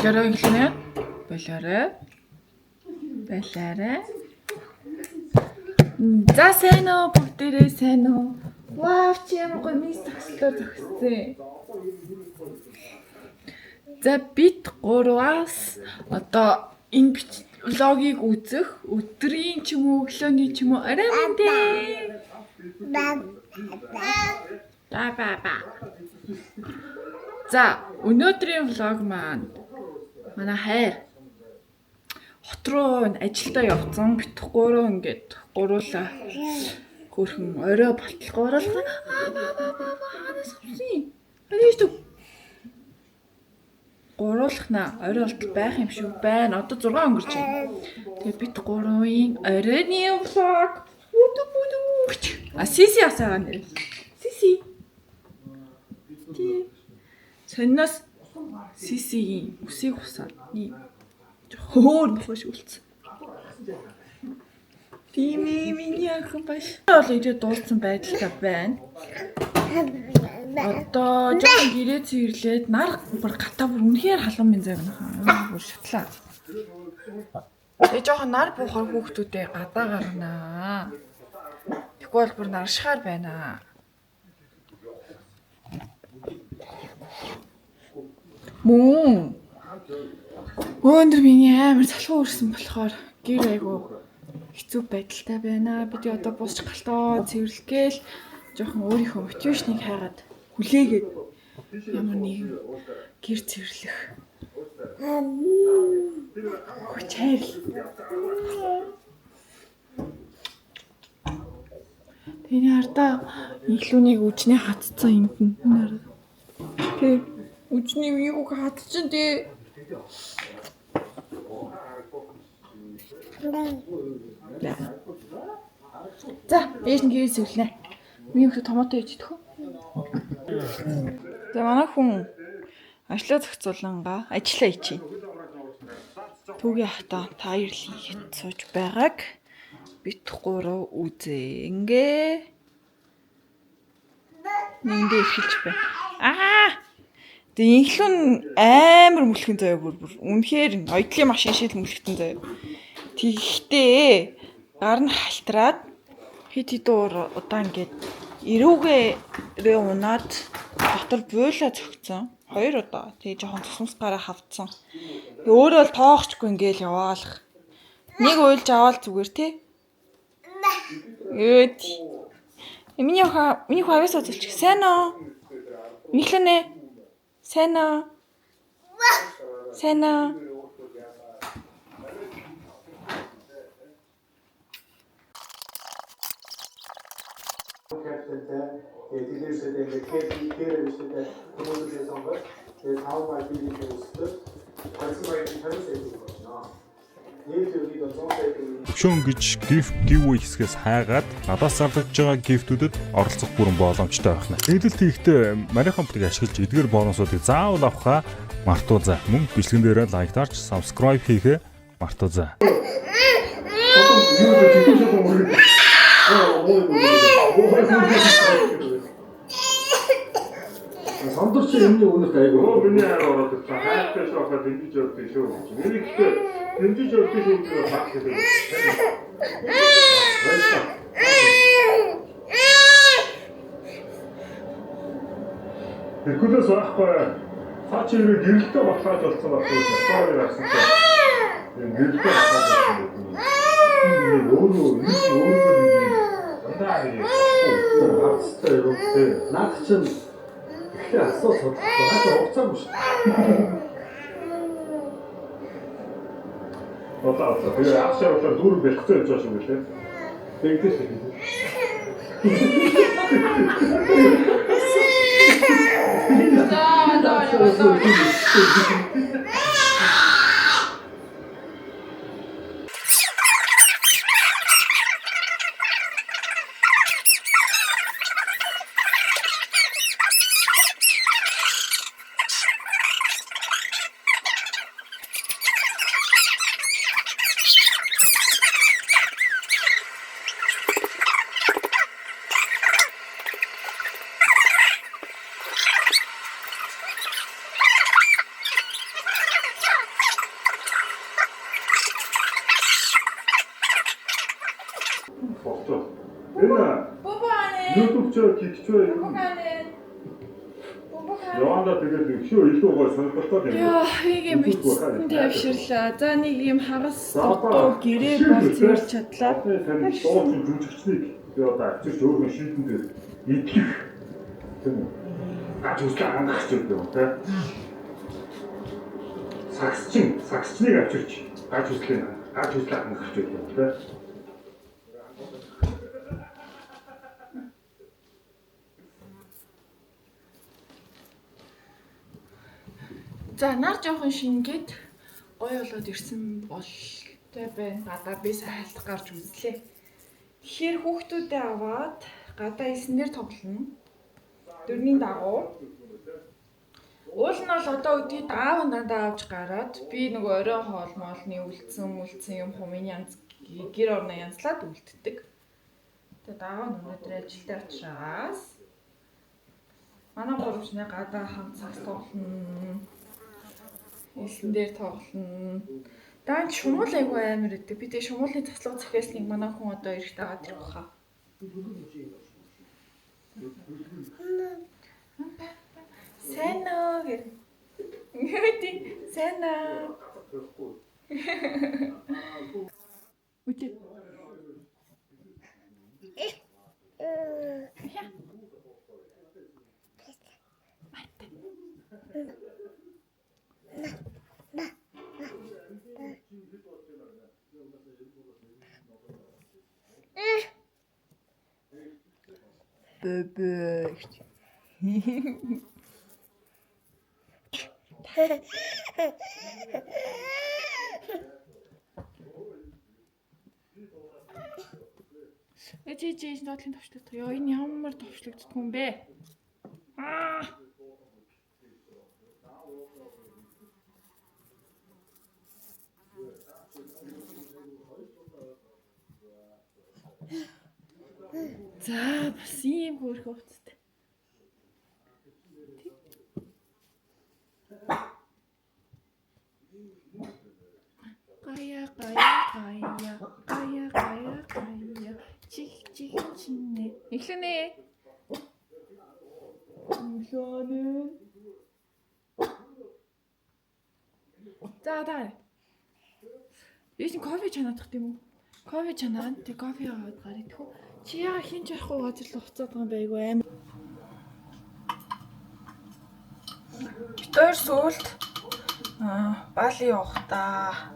Болоорой эхлэнэ. Болоорой. За сайн уу бүгдээрээ сайн уу? Вау чи ямар гоё мис тагслаар зогссон. За бид 3-аас одоо энэ влогийг үзэх өдрийн ч юм уу өглөөний ч юм уу арай мэндэ. Ба. За өнөөдрийн влог маань манай хайр хот руу ажилдаа явцсан бит 3 ингээд гуруулаа хөрхөн орой болтолгоор л ханаас авсан. Харин гуруулахна орой болтол байх юм шиг байна. Одоо 6 өнгөрч байна. Тэгээ бит 3-ын оройны влог. Сиси асаа нэр. Сиси. Сонноос Сисигийн үсийг хусаад ийм хөөр бохош үлдсэн. Тийм миний охин баш. Ол ирээд дууссан байдалтай байна. Одоо жоохон гэрээ цэвэрлээд нар бүр гата бүр үнэхээр халуун минь зав наа. Бүр шатлаа. Тэгээ жоохон нар буухаар хүүхдүүдээ гадаа гарнаа. Тэгвэл бүр наршихаар байна. Мөн өндөр миний амар салхуу өрсөн болохоор гэр айгу хэцүү байдалтай байна. Бид одоо бусч галтоо цэвэрлэгээл жоохон өөрийнхөө мотивашныг хайгаад хүлээгээд ямар нэгэн гэр цэвэрлэх. Хүчээр. Тэний хардаа ихлүүнийг үжний хатцсан юмд нь хараа. Тэг үжний юу хатчихсан тий. За, ээж нь гэрээ цэвэрлэнэ. Миний хөлөө томото ээж идэх үү? За манай хүн ажлаа зохицуулангаа ажиллаа ичээ. Түүгээ хата таярлын хэд сууж байгааг бит 3 үзэнгээ. Нэндээ эхэлж байна. Тэгээ инхлүүн амар мүлхэн заяа бүр үнэхээр ноёдлын машин шиг мүлхтэн заяа. Тэгэхдээ гар нь халтраад хэд удаа ингээд эрүүгээрээ унаад дотор буйлаа зөгцсөн. 2 удаа. Тэгээ жоохон цусмас гараа хавцсан. Өөрөө л тоохчгүй ингээл яваалах. Нэг уйлж аваад зүгээр тий. Өөд. Миний хавьяас үзүүлчих. Сайн уу? Михлэнэ. Сайн уу? Сайн уу? Өшөөн гэж gift giveaway хэсгээс хайгаад надаас зарлаж байгаа гифтүүдэд оролцох бүрэн боломжтой байна. Эдэлт хийхдээ Марихан бүтээг ашиглаж эдгээр бонусуудыг заавал авахаа мартуузаа. Мөн бичлэгэн дээрээ лайктаарч subscribe хийхээ мартуузаа. Самдурч юмний үнэт айгуу. Миний хараа ороод ирсэн. Хайртай шоохоо дэмжиж явдаг шүү. Миний гэхдээ дэмжиж явдаг шүү гэж баг хэлээ. Тэгвэл саахгүй. Цаа чи юу гэрэлтэй батлаад болсон байхгүй юу? Стори гарсан чинь. Гэрэлтэй батлаад болсон юм. Өөрөө дандаа хавцтай юу те. Наад чинь ихтэй асуу судлаа. Наад хугацаагүй шүү. Одоо тэгээ авшаа болоо дүүр бэлгцээ гэж байна шүү дээ. Тэгдэж шүү. болтой. Энэ Бубааны. YouTube ч хийчихвээ юм. Бубааны. Яванда тэгээд өшөө илүү гой сонирхолтой юм. Яа, хийгээ мэдсэн тавьширлаа. За нэг юм хагас дутуу гэрээ бол зэрч чадлаа. Таны дуучин жүжигчнийг би одоо авчирч өөрөө шийдэн дээр идэх. Тийм үү? Ажуултаа хангах ч юм те. Сагсчныг авчирч ажуултаа хангах ч юм те. За нар жоохон шингээд гоё болоод ирсэн болтой байна. Гадаа би сайлт гарч үзлээ. Тэгэхээр хүүхдүүдээ аваад гадаа иснээр тоглоно. Дөрмийн дагуу. Уул нь бол одоо үдий аав надаа авч гараад би нөгөө оройн хоол моолны үлдсэн юм хумын янз гэр орны янзлаад үлддэг. Тэгээд аав нь өнөөдөр ажилдаа очираас манай гуравчны гадаа хамт цагт тоглоно. Илсэн дээр тоглоно. Даан шумуул айгүй амар өгдөг. Би тэг шумуулын цацлага захиалсныг манай хүн одоо эрэхтэй аваад ирэх баха. Сайн уу гэр. Үгүй сайн уу. Үгүй. Бэбэ. Эцэж нотлын товчлог. Яа энэ ямар товчлогдсон юм бэ? За бас ийм хөөрхөн уцтай. Гая. Чих чинэ. Эхлэнэ. За. Яа кофе чанаад тах юм уу? Кофе чанаад тэг кофе аваад гарыг тэхүү. Чи яа хин ч яахгүй газар л уцаад байгаа юм байггүй аим. Битээр сүлд Бали явахдаа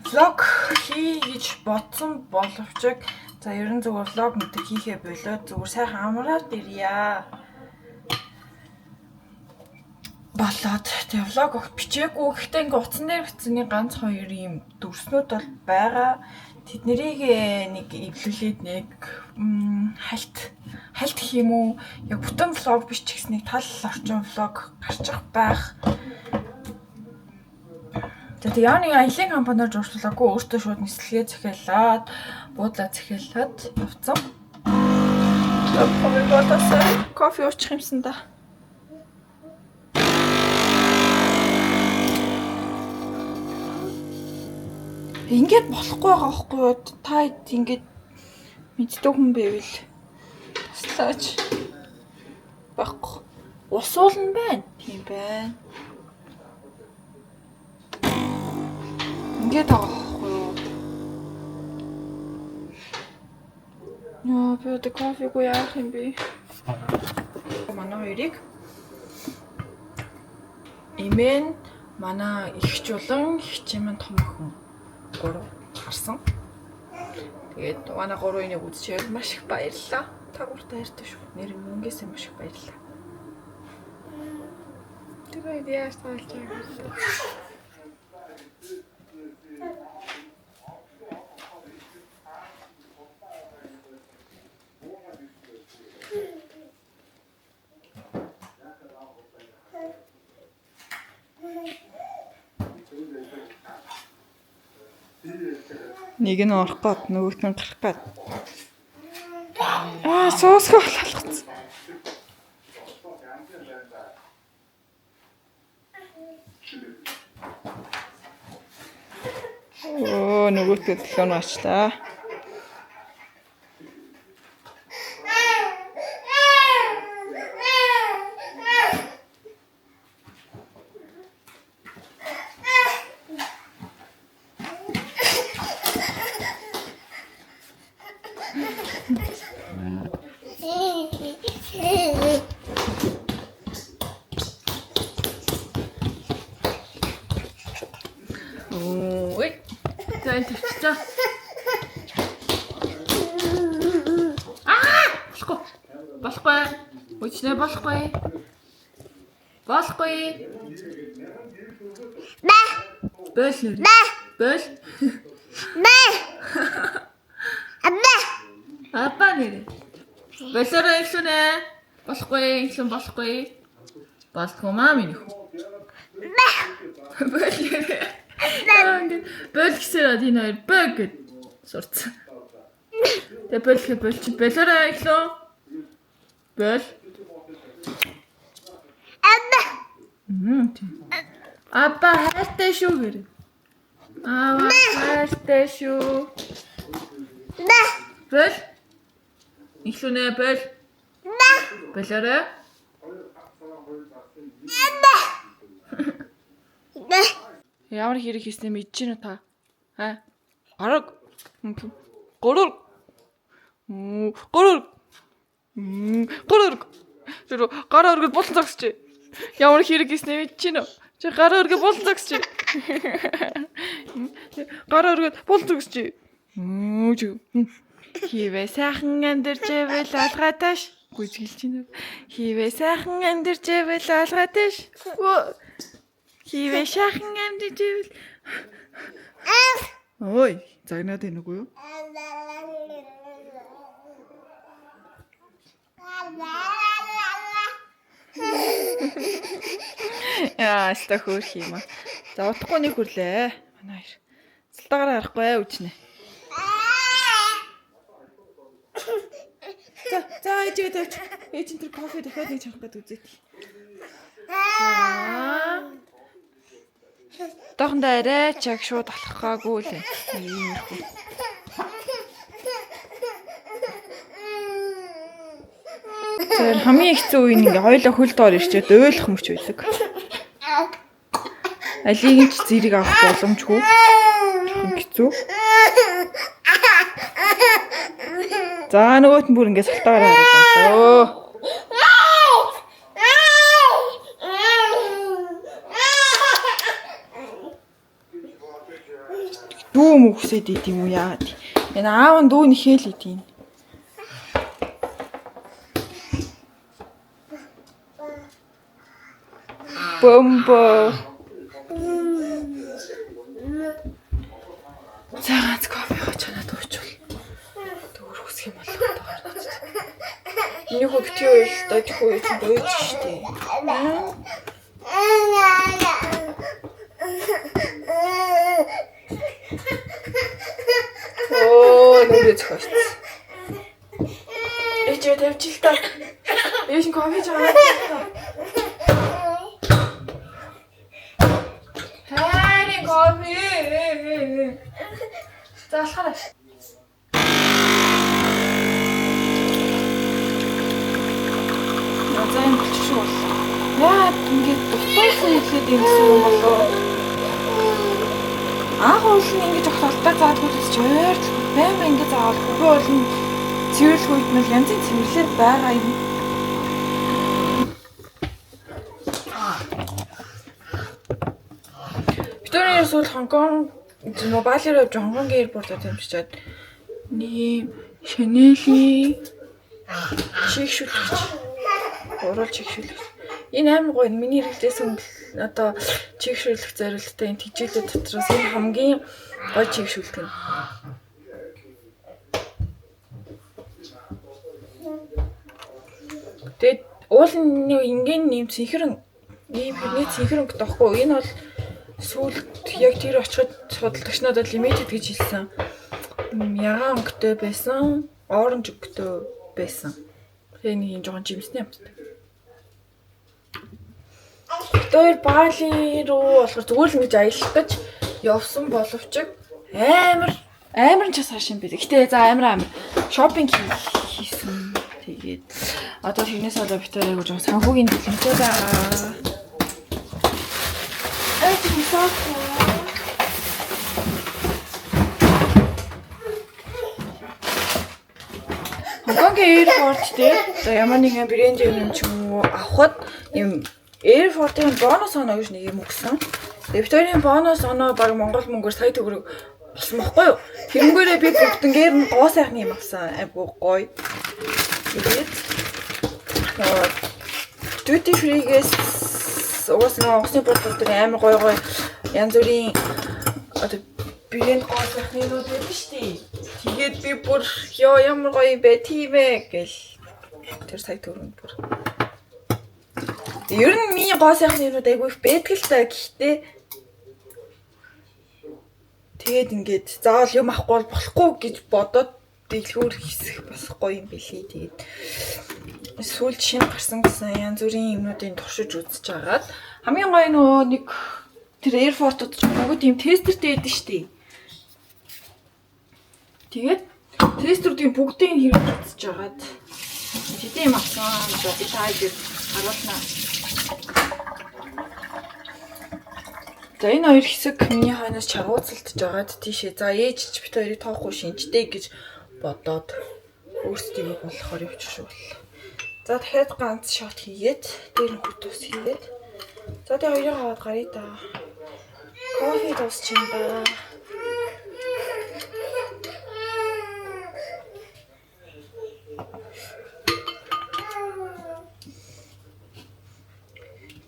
влог хий гэж бодсон боловч за ерэн зүгээр влог мэдээ хийхээ болоод зүгээр сайхан амраад ирья. Болоод тэг влог бичээгүй. Гэхдээ ингээ утсан дээр бичсэний ганц хоёр юм дүрснүүд бол байгаа. Тэднийг нэг эвлүүлээд нэг хальт гэх юм уу? Яг бүтэн влог биш ч гэсэн нэг тал орчим влог гарчих байх. Тэгээд яаны аялын компаниар жуулчлаагүй өөртөө шууд нислэгээ захиалаад, буудлаа захиалаад явцсан. Кофе уучих юмсан да. Ингээд болохгүй байгаа байхгүй юу? Та ингээд мэддэг хүн байвал туслаач. Баггүй. Ус уулна байна. Тийм байна. Ингээд байгаа байхгүй юу? Яа, би одоо кофегүй яах юм бэ? Манай хоёрыг эмэн манай их чулан хичээмэн том охин гурав харсан. Тэгээд манай гурвын нэг үзчихээр маш их баярлалаа. Та гуртаа ярьдаг шүү. Нэр мөнгөөсөө маш их баярлалаа. Тэгээд яаж таалж байгаа. Нэг нь орох гээд нөгөөт нь гарах гээд. Суусгаа болохгүй. Нөгөөт төлөв нь ачлаа. Ой. За энэ тавьчихаа. Болохгүй. Өчнөө болохгүй. Болохгүй. Бэл нэр. Бэл. Апа нэр. Бэлэрэ илүүнэ. Болохгүй, илүүн болохгүй. Болохгүй маа минь. Бэл нэр. Бэл гэсээр энэ хоёр бэг гэд сурцсан. Тэгээ бэл чи бэлэрэ илүү. Бэл. Апа хайртай шүү гэр. Аа хайртай шүү. Бэл. Ихлүнэ бэл. Бэлэрэ. Ямар хэрэг хийснэ мэдэж байна та? Аа. Гараг. Гурав. Гурав. Гурав. Тэр гараа өргөд болон загсч. Ямар хэрэг хийснэ мэдэж байна уу? Чи гараа өргөд болон загсч. Гараа өргөд болон загсч. Хивээ сайхан амьдарч байвал алгааташ. Гүжгэлж байна. Хивээ сайхан амьдарч байвал алгааташ. Хивээ сайхан амьдарч байвал. Ой, загнаад байна уу юу? Яа, стахуур хиймэ. За утахгүй нэг хүрлээ. Манай хоёр. Цалтаагаараа харахгүй үчнэ. За ээжээ тавьч. Ээж энэ кофе дахиад нэг чанах гэдэг үзье. Дохондоо арай чаг шууд алхахгаагүй лээ. Иймэрхүү. Тэр хамгийн хэцүү үе ингээ хоёлоо хөл доор ирчээд ойлох мөч байдаг. Алийг ч зэрэг авах боломжгүй. Жохон хэцүү. За нөгөөт нь бүр ингээ салтаараа харагдаа. Дүү мөхсөд идэм үү яа. Энэ аав нь дүү нэхэл идэм. Бомбо. Цагаан кофе хачанаад уучвал. Дөөр хүсэх юм болоо даа. Энийг хөвтөө ил дажгүй юм бөөж штэ. Оо, нүрэ цогц. Ээжээ тавьчих та. Ээж кофе чанаад та. Кофе. За алхаарай. Язаа юм болчих шүү боллоо. Яа ингэж дутайсан хэлээд юмсан юм болоо. Аах уул нь ингэж ахалтаа заадгүй ч ойр баймаа ингэж заавал хөвөө уул нь цэвэрлэх үед нь янзын цэвэрлэл байгаа юм. Victoria Sul Hongkong мобайлаар явж Хонконгийн аэропортод амжичаад нэг Chanel-ийн чигшүүлэгч уруул чигшүүлэгч. Энэ амар гоё миний хэрэглээсэн одоо чигшүүлэх зорилттой энэ тэжээлүүд дотроос энэ хамгийн гоё чигшүүлэг нь. Тэгээд уул нь ингийн нэм цэнхэрэн ийм хэрнээ цэнхэрэн гэдэгхгүй. Энэ бол сүүлд яг тэр очиход судалдагч надад limited гэж хэлсэн. Ягаан өнгөтэй байсан, оранж өнгөтэй байсан. Тэгээ нэг юм жоохон жимсний амттай. Тэр Бали руу болохоор зүгээр л ингэж аялах гэж явсан боловч амар ч хаш юм билээ. Гэтэ за амар шопинг хийсэн. Тэгээд одоо тэрнээс болоо Victoria гэж санхүүгийн төлөвтэй байгаа. Хонконгийн Airport дээр за ямар нэгэн брэнд юм ч юм уу авахд юм Airport-ийн бонус оноо гэж нэг юм өгсөн. Викторийн бонус оноо баг Монгол мөнгөөр сая төгрөг болсон байхгүй юу? Тэрнгээрээ би бүгднгээр нь гоо сайхны юм авсан. Айгу гоё. Тэгээд duty free-гээс уусна усны продукт амар гоё янз бүрийн одоо брэнд гоо сайхнууд байдаг шүү дээ. Тэгээд би бүр ёо ямар гоё юм бэ тийм ээ гэл тэр сая төгрөнд бүр. Ер нь миний гоо сайхнууд айгу их байдаг л та гэхдээ тэгээд ингээд заавал юм авахгүй болохгүй гэж бодоод дэлгүүр хийсэх бас гоё юм билий. Тэгээд сүүлд шинэ гарсан гэсэн янз бүрийн юмнуудыг туршиж үзэж агаад хамгийн гоё нөгөө нэг тэр Airport-ууд ч бүгд тийм тестертэй байдаг шүү дээ. Тэгээд тестерүүдийн бүгдийг хэрэгж үзэж агаад тэтэй юм авсан би таагаад харуулнаа. За энэ хоёр хэсэг миний хойноос чаргууцалдж байгаад тийшээ за ээж ч бит хоёрыг тоохгүй шинжтэй гэж бодоод өөрсдийгөө болохоор явчихвал. За дахиад ганц шот хийгээд дээр нь хөтөс хийгээд за тэгээ хоёрыг аваад гарыг да. Кофе дуусчих юм да.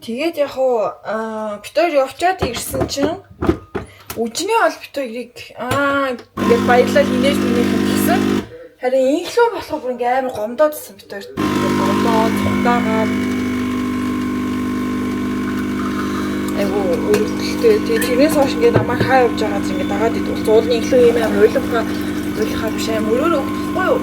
Тэгээд яг хоо битээр явчаад ирсэн чинь үжний ол битээрийг яг баярлал инээж минийх юм гэсэн. Харин инхлөө болохоор бүр ингээм амар гомдоодсэн битээр гомдоод цутаагаад айгу өөрөлдөлтөө тэрнээс хойш ингээд намайг хаа явж байгаа зэрэг ингээд дагаад идвэл зуулны инхлөө юм амар ойлгохаа биш амар өрөөрөө өгөхгүй юу.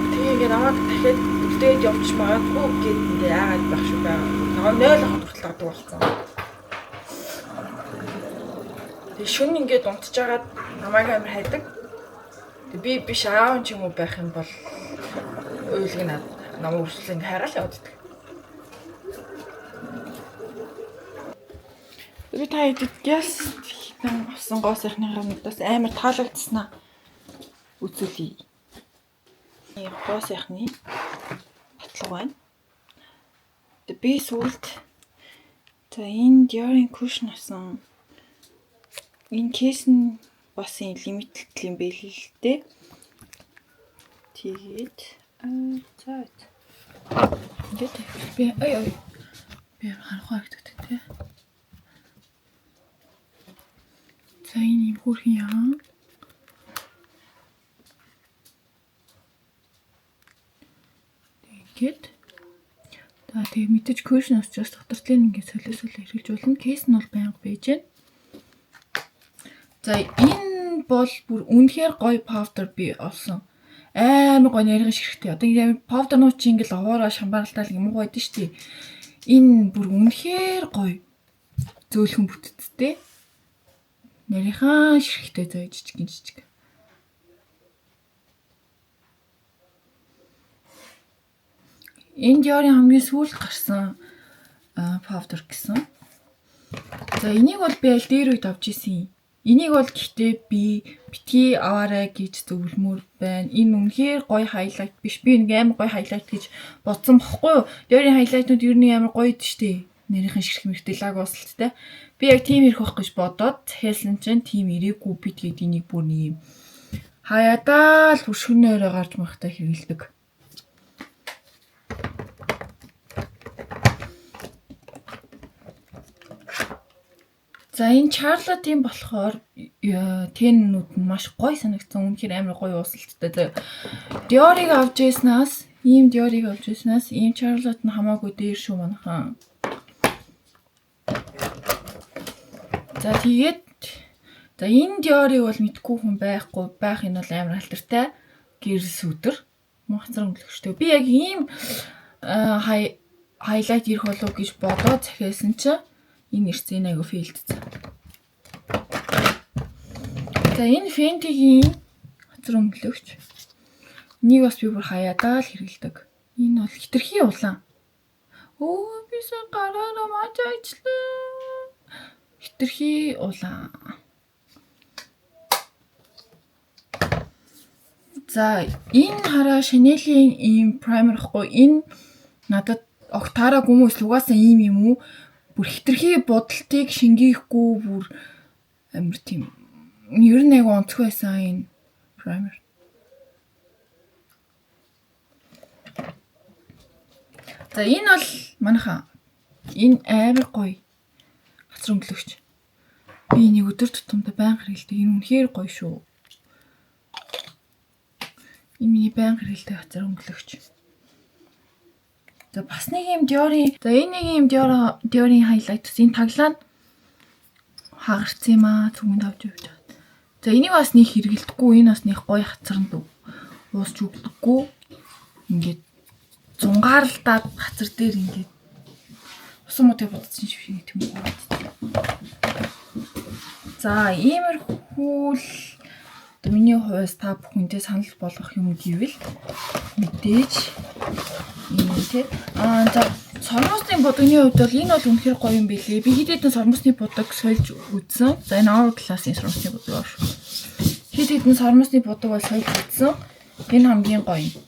Тэгээ ингээд намайг дахиад дэд явж магадгүй гэд ингээ яагаад байх шүү байгаа. Нөгөө 0 хоног хүртэл гадаг болсон. Тэг шүн ингээд унтж агаад намайг амар хайдаг. Тэг би биш аав ч юм уу байх юм бол уйлг намайг үргэлжлэн ингээ хараад яваад идэг. Би та эдгээс хитэн авсан гоо сайхны гамнаас амар таалагдсанаа үзүүлье. Гоо сайхны байна. Тэгээ би сүлд за энэ Dior-ын cushion асан энэ кейс нь бас энэ limited юм байл л дээ. Тэгээд за ингээд би би харах хэрэгтэй тий. За энэ хөрхи яа. Гэт тэгээ мэдээж cushion учраас доктортлын ингээд солиосол хэрэгж болно. Кейс нь бол байнга байж байна. За энэ бол бүр үнэхээр гоё powder би олсон. Амар гоё нарийн ширхтэй. Одоо ингээд powder нууч ингээд овоороо шамбаралтай юм гоё дээ шүү дээ. Энэ бүр үнэхээр гоё. Зөөлхөн бүтцтэй. Нарийнхаа ширхтэй зөө жижиг. Энэ Dior-ын хамгийн сүүлд гарсан powder гэсэн. За энийг бол би аль дээр үед авч ирсэн юм. Энийг бол гэхдээ би битгий аваарай гэж зөвлөмөр байна. Энэ үнэхээр гоё highlight биш. Би нэг амар гоё highlight гэж бодсон бохгүй юу? Dior-ын highlight-нууд ер нь амар гоё дээ штэ. Нарийнхан ширхэг мэрхтэй лаг ууслалтай. Би яг тийм ирэх байх гэж бодоод хэлсэн чинь тийм ирээгүй би тэгээд энийг бүр нэг юм хаяадаа л хөшгөнөөрөө гарч махтай хэрэгэлдэг. За энэ Charlotte-ийн болохоор тэннүүд нь маш гоё санагдсан. Үнэхээр амар гоё ууслалттай. Dior-ыг авч ирснаас, ийм Charlotte нь хамаагүй дээр шүү манайхан. За тэгээд энэ Dior-ыг бол мэдгүй хүн байх энэ бол амар халтартай. Гэрэл сүдэр. Махцар өнгөлөгчтэй. Би яг ийм highlight ирэх болов гэж бодоод захиалсан чинь энэ ирсэн айгу фейлдсэн. За энэ Fenty-гийн хацар өнгөлөгч. Энийг бас би бүр хаяадаа л хэрэгэлдэг. Энэ бол хитрхи улаан. Би сая гараараа маж ажиллаа. Хитрхи улаан. За энэ хараа Chanel-ийн ийм primer гэхгүй. Энэ надад огт таараагүй юм уу? Угаасаа ийм юм уу? Бүр хитрхи бодолтыг шингээхгүй бүр амар тийм ер нь яг онцгой байсан энэ primer. За энэ бол манайхаа энэ амар гоё газар өнгөлөгч. Би энийг өдөр тутамдаа байнга хэрэглэдэг. Энэ үнэхээр гоё шүү. Энэ миний байнга хэрэглэдэг газар өнгөлөгч. За бас нэг юм Dior-ийн. За энэ нэг юм Dior-ийн highlight. Энэ таглаа нь хагарсан юм аа. Цүмэнд авч явж байгаа. За энийг бас нэг хэрэглэдэггүй. Энэ бас нэг гоё хацранд уусч өгдөггүй. Ингээд зунгааралдаад хацар дээр ингээд усан мөтэй бодсон шиг тийм үү. За иймэрхүү л миний хувьд та бүхэндээ санал болгох юм гэвэл мэдээж энэ тий. За сормосны будагны хувьд бол энэ бол үнэхээр гоё юм билээ. Би хэд хэдэн сормосны будаг сольж үзсэн. За энэ Hourglass-ийн сормосны будаг шүү. Хэд хэдэн сормосны будаг бол сольж үзсэн. Энэ хамгийн гоё юм.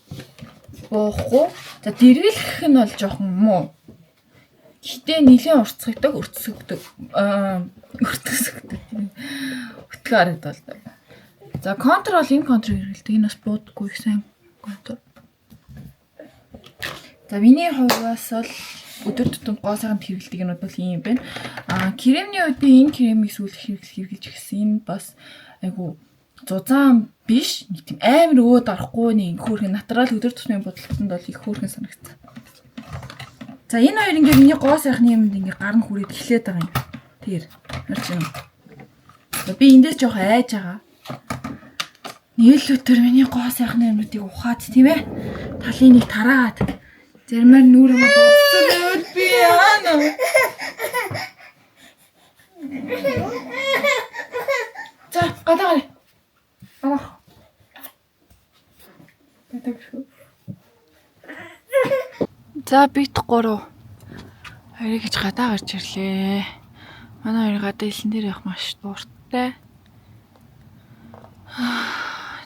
Боохгүй. За дэргэлэх нь бол жоохон муу. Гэтэ нилийн уртсагдаг, өртсөгдөг. Өртсөгдөг. Өтгөө харагдвал. За контур бол энэ контур хэрэгэлдэг. Энэ бас буудаггүй их сайн контур. За миний хувьас бол өдөр тутам гоо сайханд хэрэгэлдэг юм бол ийм байна. Кремний үед би энэ кремийг сүүл хэрэглэж гисэн. Энэ бас айгу зузаан биш. Нэг тийм амар өөд орохгүй нэг хөөрхөн натурал өдөр тутмын бодлогонд бол их хөөрхөн санагдсан. За энэ хоёр ингээ миний гоо сайхны юмд ингээ гар нь хүрээд эхлээд байгаа юм. Тэр харж байна. Би эндээс жоох айж байгаа. Нийлүүтэр миний гоо сайхны юмнуудыг ухаад тийм ээ. Талын нэг тараад зармаар нүрээ бодцоод би яана. За гадаа. За бит 3 хоёрыг гэж гадаа гарч ирлээ. Манай хоёр гадаа илэн дээр явах маш дуртай.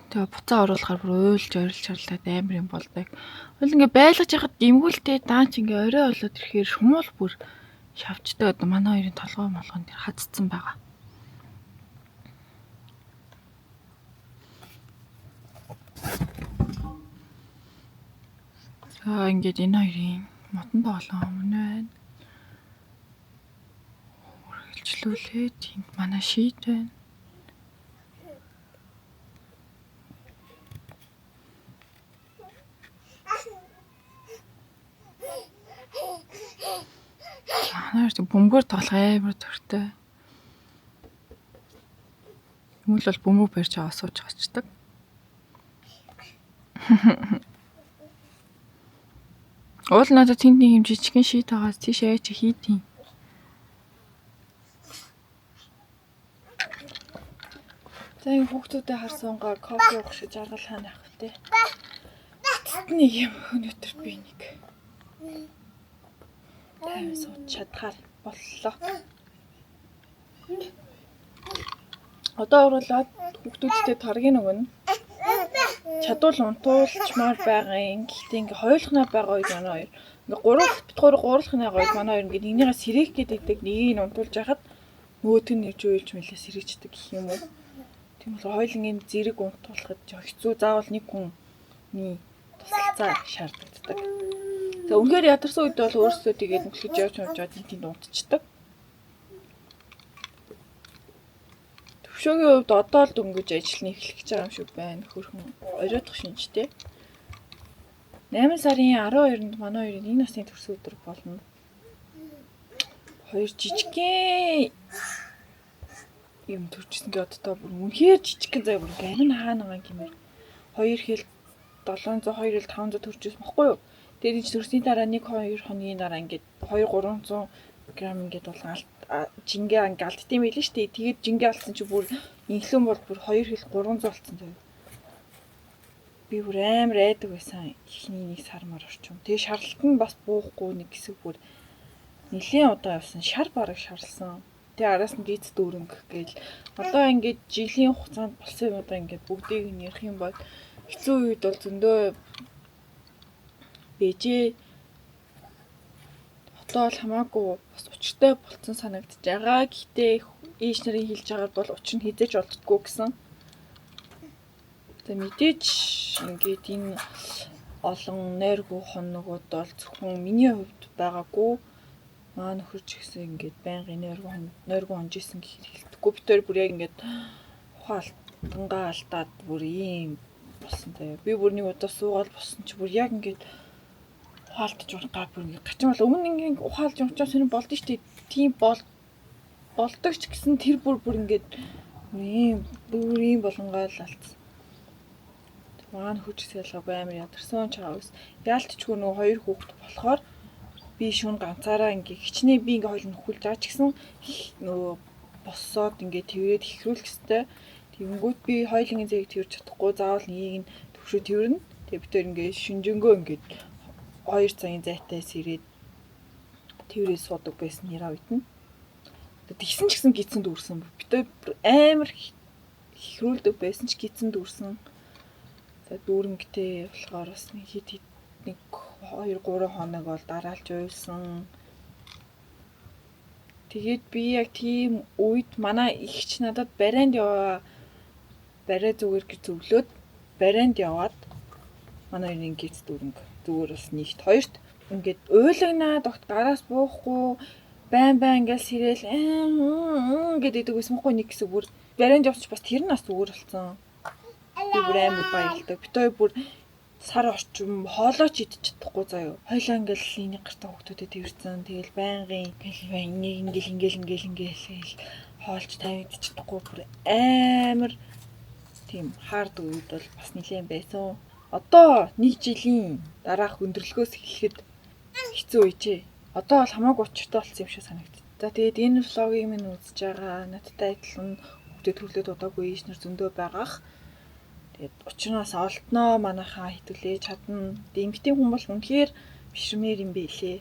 Тэгээ буцаа оруулахаар бүр уйлж орилж чарлаад амар юм болдог. Хөл ингээ байлгаж яхад гимгүүлтэй даанч ингээ орой болоод ирэхээр шумуул бүр шавчдаг. Манай хоёрын толгой молгон дээр хацсан байгаа. За ингээд энэ хоёрын мотон тоглоом өмнө байна. Үргэлжлүүлээд энд манай шийд байна. Ханаар бөмбөр тоглох амар дуртай. Юм л бол бөмбөг барьж аваа сууж гацдаг. Уул надад тэнд нэг юм жижигхэн шийд байгаа. Тийш аяач хийдیں۔ За энэ хүүхдүүдэд харсангаа кофе уух шиг жаргал хаана авах вэ? Нэг юм өнөтөр би нэг. Тайван сууж чадхаар боллоо. Одоо уруулаад хүүхдүүдтэй таргийн өгнө. Чадвал унтуулчмаар байгаа. Гэхдээ ингээ хойлохноо байгаа үед манай хоёр. Ингээ гурвалхнаа гоё манай хоёр ингээ нэгнийгээ сэрэх гэдэг нэгийг нь унтуулж яхад нөгөөт нь нэрж уйлж мэлээ сэрэгчдэг гэх юм уу. Тийм бол хойлонгийн зэрэг унтуулахад хэцүү. Заавал нэг хүний тусалцаа шаардлагатай. За үнэхээр ядарсан үед бол өөрсдөө тэгээд нүхлэж явж яваад тэнд унтчихдаг. Төвшөөгийн хувьд одоо л дөнгөж ажил нь эхлэх гэж байгаа юм шиг байна. Хөрхөн оройтох шинжтэй. 8 сарын 12-нд манай хоёрын энэ насны төрсөн өдөр болно. Хоёр жижигхэн юм төрчихсөн гээ одоо бүр үнэхээр жижигхэн заяа бүр гавь хаана байгаа гэмээр 2 хэл 700 2 хэл 500 төрчихсөн баггүй юу? Тэгээд энэ төрсний дараа 1-2 хоногийн дараа ингээд 200-300 грамм ингээд болгон жингээ анги алдтiin байлээ шүү дээ. Тэгээд жингээ алдсан чи бүр инхлэн бол бүр 2 хэл 300 болцсон заяа. Би бүр амар айдаг байсан. Ихний нэг сар мар орчим. Тэгээ шарлалт нь бас буухгүй нэг хэсэг бүр нэлийн удаа явсан. Шар бараг шарлсан. Тэгээ араас нь гиз дүүрэнг гээл. Одоо ингээд жилийн хугацаанд болсон юм одоо ингээд бүгдийг нь ярих юм бол хэцүү үед бол зөндөө бэжээ. Одоо бол хамаагүй бас учиртай болцсон санагдаж байгаа. Гэхдээ ээж нарын хэлж байгаа бол учир нь хизээж олддоггүй гэсэн. Тэгээ мэдээж ингээд энэ олон нойргүй хоногуд бол зөвхөн миний хувьд байгаагүй. Маа нөхөр ч гэсэн ингээд байнгын нойргүй хонжсэн гэхээр хэлдэггүй. Би тэр бүр яг ингээд ухаалтангаа алдаад бүр ийм болсон заяа. Би бүр нэг удаа суугаад босон чи бүр яг ингээд ухаалтж ургаа бүр ингээд гачин бол өмнө ингээд ухаалж унчаа сонир болд нь штэ. Тийм болдог ч гэсэн тэр бүр ингээд ийм болонгаа л алдсан. Маань хүчсэлгүй амар ядарсан чаавс. Яалтчгүй нөгөө хоёр хүүхэд болохоор би шүн ганцаараа ингээ хичнээн би ингээ хойлон нөхүүлж байгаа ч гэсэн нөгөө боссоод ингээ тэрвэрэд ихрүүлэх хэвээр. Тэнгүүд би хойлонгийн зэгийг тэрвэрч чадахгүй заавал нэг нь төвшөө тэрвэрнэ. Тэгээ бид тээр ингээ шүнжэнгөө ингээ 2 цагийн зайтаас ирээд тэрвэрээ суудаг байсан нэраа үйдэн. Тэгсэн ч гэсэн гидсэн дүүрсэн. Бид тээр амар ихрүүлдэг байсан ч гидсэн дүүрсэн. Дүүрэнгтэй болохоор бас нэг хит 2-3 хоног бол дараалж уйлсан. Тэгээд би яг тийм үед манай ихч надад барианд яваа. Барай зүгээр гэж зөвлөөд барианд яваад манай нэг гиз дүүрэнг зүгээр бас нэгт хоёрт ингээд уйлагнаа догт гараас буухгүй байн ингээл сэрэл гэдэг үсмэхгүй нэг хэсэг бүр барианд явчих бас тэр нь бас зүгээр болсон. Би бүр амар баярлалаа. Бид хоёр бүр сар орчим хоолооч идэж чадахгүй заяа. Хойлоо ингээл линий гартаа хүүхдүүдэд тэрсэн. Тэгэл байнгын ингээл хоолч тавьж чадахгүй бүр амар тийм хард үед бол бас нэлээд байсан. Одоо 1 жилийн дараах өндөрлгөөс эхлэхэд хэцүү үйчээ. Одоо бол хамаагүй учиртай болсон юм шиг санагдав. За тэгээд энэ влогийг минь үзэж байгаа надтай адилхан хүүхдэд төрлөд удаагүй ээж нар зөндөө байгаах. Тэгээд учираас олдноо манайхаа хитүүлээ чадна. Эмгтэн хүн бол үнэхээр бишмээр юм бэлээ.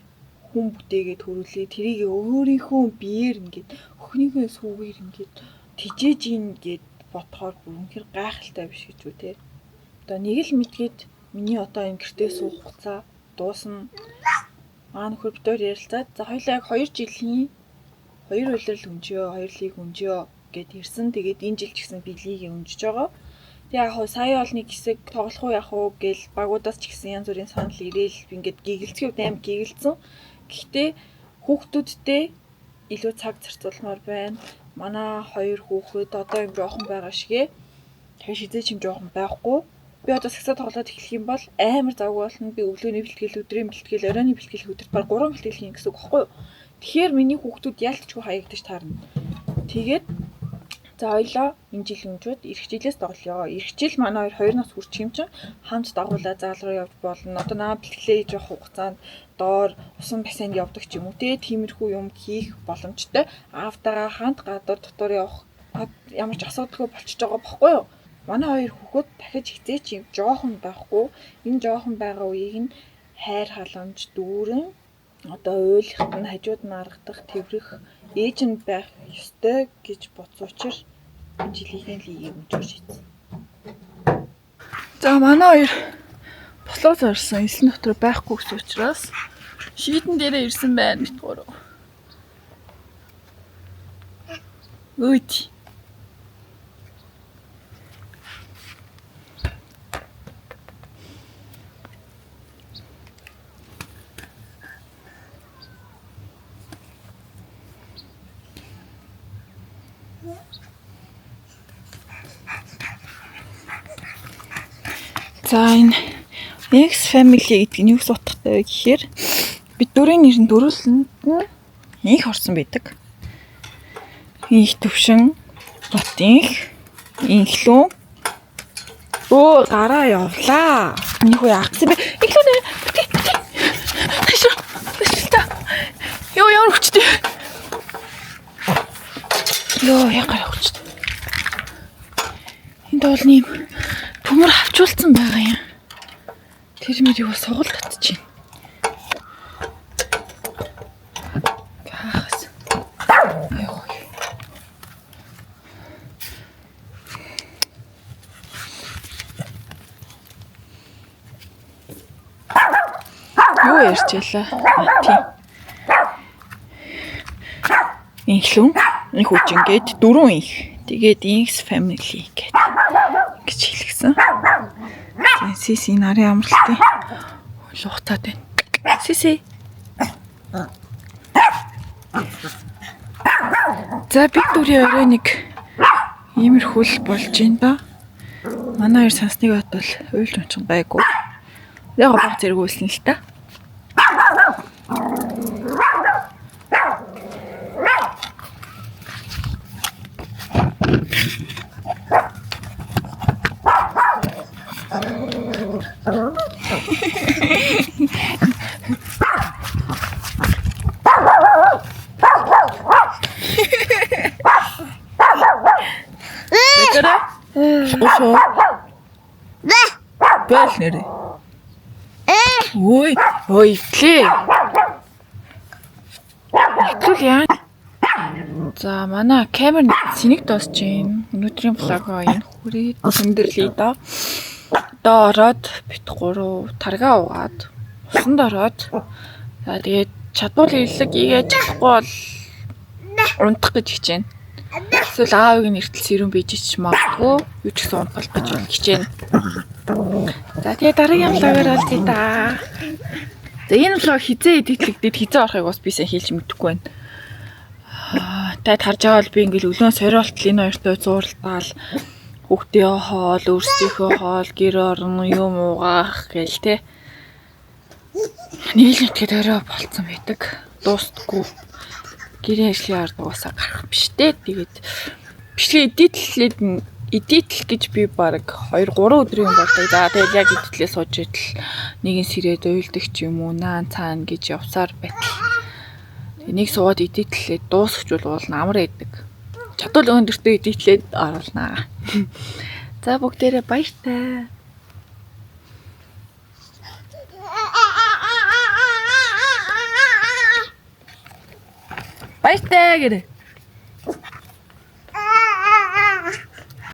Хүн бүтээгээд төрүүлээ. Тэрийг өөрийнхөө биеэр ингээд өхнийхөө сүүгээр ингээд тижээж ингээд бодохоор бүр үнэхээр гайхалтай биш гэж үү те. Одоо нэг л мэдгээд миний одоо энэ гэртээ суух хугацаа дуусна. Маа нөхөр бид хоёр ярилцаад за хоёулаа яг 2 жилийн 2 улирал өнжөө, 2 лиг өнжөө гэд ирсэн. Тэгээд энэ жил ч гэсэн би лигийг өнжиж байгаа. Тэгээ яг сая бол нэг хэсэг тоглох уу яах уу гэл багуудаас ч гэсэн янз бүрийн санал ирээл би ингээд гигэлцэх юм аим гигэлцэн. Гэхдээ хүүхдүүдтэй илүү цаг зарцуулмаар байна. Манай 2 хүүхэд одоо юм жоохон байгаа шигэ. Тэгээ шизээч юм жоохон байхгүй. Би одоо сагсаа тоглоод эхлэх юм бол амар завгүй болно. Би өглөөний бэлтгэл, өдрийн бэлтгэл, оройн бэлтгэл өдөрт баг 3 бэлтгэл хийн гэсэн үг байхгүй юу? Тэгэхээр миний хүүхдүүд ялтчгүй хаягдаж таарна. Тэгээд за ойлоо энэ жил өнжөөд эх жилээс тоглоё. Эх жил манай 2 нас хүрчих юм чинь хамт дагуулаа заал руу явж болно. Одоо наа бэлтгэлээ хийж явах хугацаанд доор усан бассейнд явдаг ч юм уу те тиймэрхүү юм хийх боломжтой. Аавтайгаа хамт гадуур дотор явах ямар ч асуудалгүй болчихж байгаа байхгүй юу? Манай 2 хүүхэд дахиж хизээч юм жоохон байхгүй. Энэ жоохон байгаа үеийг нь хайр халамж дүүрэн одоо ойлгоход нь хажууд нь аргадах тэврэх ээж нь байх ёстой гэж бодсон учраас энэ жилийн лигийг өнжиж шийдсэн. За манай 2 бослоо зарсан эсрэг дотор байхгүй гэсэн учраас шийдэн дээрээ ирсэн байна битгүүр. Өөч. За энэ X family гэдэг нь юу гэсэн утгатай вэ гэхээр бид дөрвийн нэр нь дөрвөлөнд нь их орсон байдаг. Их төвшин, ботинх, инхлүүн. Оо гараа явлаа. Нэг үе агцсан бэ. Инхлүүн. Тэшээ. Ёо ямар хүчтэй. Ёо ягаар хүчтэй. Энд бол нэм төмөр авчулсан байгаа юм. Тэр мөрийг бас сугал татчих. Гахас. Ёо. Юу ярьчихлаа? Тийм. Инхлүүн, их үжингээд 4 их. Тэгээд Inks family гэдэг. Гэж хэлсэн. Сиси нарын амралтын луухтаад байна. Сиси. За бид дөрийн орой нэг иймэрхүүл болж байна да. Манай хоёр сансныг бодвол уйлж унчин байггүй. Яг баг зэрэг үйлсэн л та. Ошо. Бэл нэрэ. Ой, итлээ. Итгэл яа. За манай камер синийг дуусч байна. Өнөөдрийн влогоо энэ хүрээд өндөрлөе доо. Одоо ороод бит 3 таргаа уугаад усанд ороод за тэгээд чадвал хэллэг ийгээд чадахгүй бол унтах гэж хичээнэ. Эсвэл аавыг нэртэл сэрүүн бийжиж магадгүй юу ч гэсэн унтах гэж хичээнэ. За тэгээд дараагийн влогоор олъё да. За энэ влог хизээ эдитлэгдээд хизээ орохыг бас би сайн хэлж мэдэхгүй байна. Таад харж байгаа бол би ингээл өлөө сорилтол энэ хоёртой зууралдаал хүүхдээ хоол, өөрсдийнхөө хоол, гэр орон юм уугаах гээл те. Нийлэнэтгэд орой болцсон байдаг. Дуустдаггүй. Гэрийн ажлын ард угаасаа гарах биш те. Тэгээд бичлэг эдитэл гэж би баг 2-3 өдрийн болдог. За тэгээд яг эдитлээ сууж идэл нэгэн сэрээд уйлдаг ч юм уу наан цаана гэж явсаар байтал. Энийг суугаад эдитлээ дуусчихвол амар байдаг. Чадвал өндөртөө эдитлээд оруулнаа. За бүгдээрээ баяртай. Баяртай гэрэ.